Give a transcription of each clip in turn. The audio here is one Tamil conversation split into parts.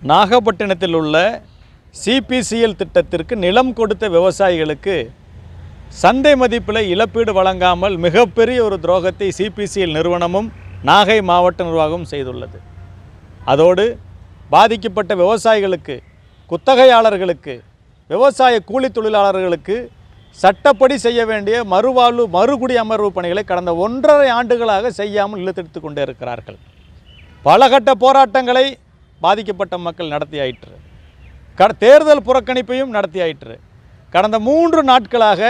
நாகப்பட்டினத்தில் உள்ள சிபிசிஎல் திட்டத்திற்கு நிலம் கொடுத்த விவசாயிகளுக்கு சந்தை மதிப்பில் இழப்பீடு வழங்காமல் மிகப்பெரிய ஒரு துரோகத்தை சிபிசிஎல் நிறுவனமும் நாகை மாவட்ட நிர்வாகமும் செய்துள்ளது. அதோடு பாதிக்கப்பட்ட விவசாயிகளுக்கு, குத்தகையாளர்களுக்கு, விவசாய கூலி தொழிலாளர்களுக்கு சட்டப்படி செய்ய வேண்டிய மறுவாழ்வு மறுகுடி அமர்வு பணிகளை கடந்த 1.5 ஆண்டுகளாக செய்யாமல் இழுத்தெடுத்து கொண்டே இருக்கிறார்கள். பலகட்ட போராட்டங்களை பாதிக்கப்பட்ட மக்கள் நடத்தியாயிற்று. தேர்தல் புறக்கணிப்பையும் நடத்தியாயிற்று. கடந்த 3 நாட்களாக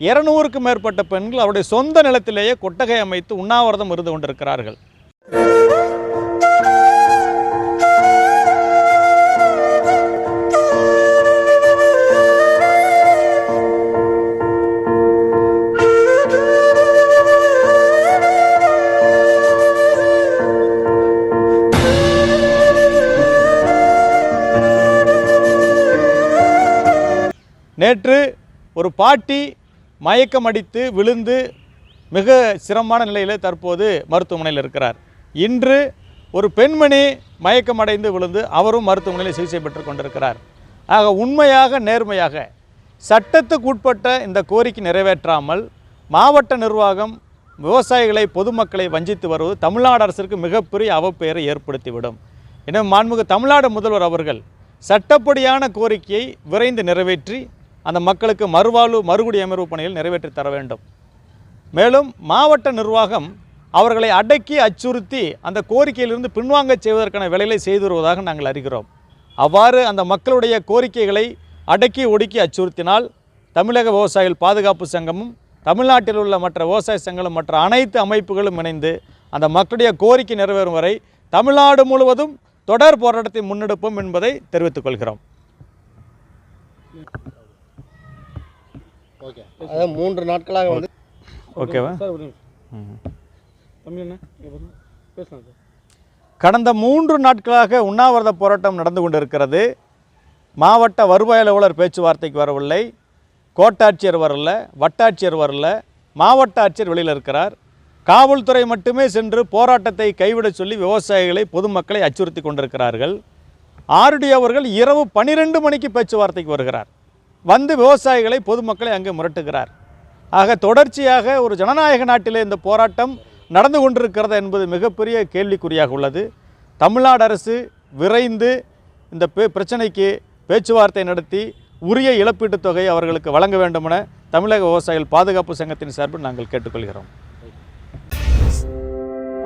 200க்கும் மேற்பட்ட பெண்கள் அவருடைய சொந்த நிலத்திலேயே கொட்டகை அமைத்து உண்ணாவிரதம் இருந்து கொண்டிருக்கிறார்கள். நேற்று ஒரு பாட்டி மயக்கம் அடித்து விழுந்து மிக சிரமமான நிலையில் தற்போது மருத்துவமனையில் இருக்கிறார். இன்று ஒரு பெண்மணி மயக்கம் அடைந்து விழுந்து அவரும் மருத்துவமனையில் சிகிச்சை பெற்று கொண்டிருக்கிறார். ஆக உண்மையாக நேர்மையாக சட்டத்துக்கு உட்பட்ட இந்த கோரிக்கை நிறைவேற்றாமல் மாவட்ட நிர்வாகம் விவசாயிகளை பொதுமக்களை வஞ்சித்து வருவது தமிழ்நாடு அரசிற்கு மிகப்பெரிய அவப்பெயரை ஏற்படுத்திவிடும். எனவே மாண்புமிகு தமிழ்நாடு முதல்வர் அவர்கள் சட்டப்படியான கோரிக்கையை விரைந்து நிறைவேற்றி அந்த மக்களுக்கு மறுவாழ்வு மறுகுடி அமர்வு பணிகள் நிறைவேற்றி தர வேண்டும். மேலும் மாவட்ட நிர்வாகம் அவர்களை அடக்கி அச்சுறுத்தி அந்த கோரிக்கையிலிருந்து பின்வாங்க செய்வதற்கான வேலைகளை செய்து வருவதாக நாங்கள் அறிகிறோம். அவ்வாறு அந்த மக்களுடைய கோரிக்கைகளை அடக்கி ஒடுக்கி அச்சுறுத்தினால் தமிழக விவசாயிகள் பாதுகாப்பு சங்கமும் தமிழ்நாட்டில் உள்ள மற்ற விவசாய சங்கங்களும் மற்ற அனைத்து அமைப்புகளும் இணைந்து அந்த மக்களுடைய கோரிக்கை நிறைவேறும் வரை தமிழ்நாடு முழுவதும் தொடர் போராட்டத்தை முன்னெடுப்போம் என்பதை தெரிவித்துக் கொள்கிறோம். ஓகே, அதாவது 3 நாட்களாக வந்து ஓகேவா? கடந்த 3 நாட்களாக உண்ணாவிரத போராட்டம் நடந்து கொண்டிருக்கிறது. மாவட்ட வருவாய் அலுவலர் பேச்சுவார்த்தைக்கு வரவில்லை, கோட்டாட்சியர் வரல, வட்டாட்சியர் வரல, மாவட்ட ஆட்சியர் வெளியில் இருக்கிறார். காவல்துறை மட்டுமே சென்று போராட்டத்தை கைவிட சொல்லி விவசாயிகளை பொதுமக்களை அச்சுறுத்தி கொண்டிருக்கிறார்கள். ஆர்டி அவர்கள் இரவு 12 மணிக்கு பேச்சுவார்த்தைக்கு வருகிறார். வந்து விவசாயிகளை பொதுமக்களை அங்கே முரட்டுகிறார். ஆக தொடர்ச்சியாக ஒரு ஜனநாயக நாட்டிலே இந்த போராட்டம் நடந்து கொண்டிருக்கிறது என்பது மிகப்பெரிய கேள்விக்குறியாக உள்ளது. தமிழ்நாடு அரசு விரைந்து இந்த பிரச்சனைக்கு பேச்சுவார்த்தை நடத்தி உரிய இழப்பீட்டுத் தொகை அவர்களுக்கு வழங்க வேண்டும் என தமிழக விவசாயிகள் பாதுகாப்பு சங்கத்தின் சார்பில் நாங்கள் கேட்டுக்கொள்கிறோம்.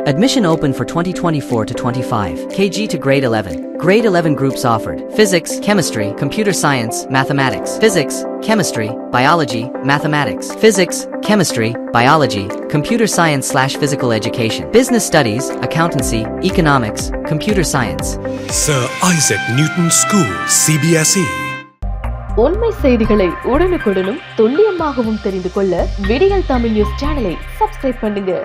Admission open for 2024 to 25. KG to grade 11. Grade 11 groups offered: Physics, Chemistry, Computer Science, Mathematics. Physics, Chemistry, Biology, Mathematics. Physics, Chemistry, Biology, Computer Science/Physical Education. Business Studies, Accountancy, Economics, Computer Science. Sir Isaac Newton School, CBSE. உண்மை செய்திகளை உடனுக்குடனும் துல்லியமாகவும் தெரிந்து கொள்ள விடியல் தமிழ் நியூஸ் சேனலை சப்ஸ்கிரைப் பண்ணுங்க.